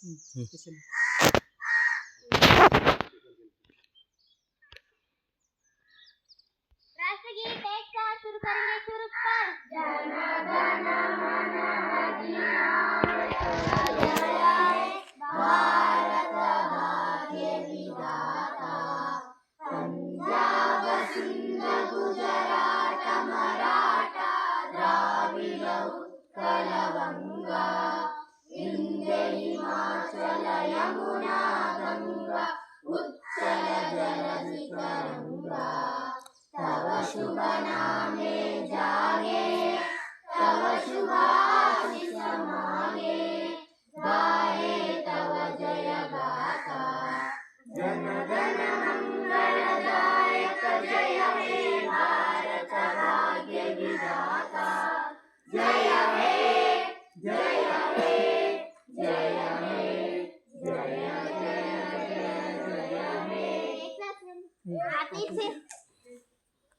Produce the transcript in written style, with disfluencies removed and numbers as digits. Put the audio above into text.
राष्ट्रगीत एक साथ शुरू करेंगे, शुरू कर। जन गण मन अधिनायक जय हे भारत भाग्य विधाता, पंजाब सिंध गुजरात मराठा द्राविड उत्कल गंगा, विंध्य हिमाचल यमुना गंगा उच्चल जलधि तरंगा, तव शुभ नामे जागे, तव शुभ आशीष मांगे, गाहे तव जय गाथा, जन गण मंगलदायक जय हे भारत भाग्य विधाता, जय हे जय हे जय हे जय जय जय जय हे।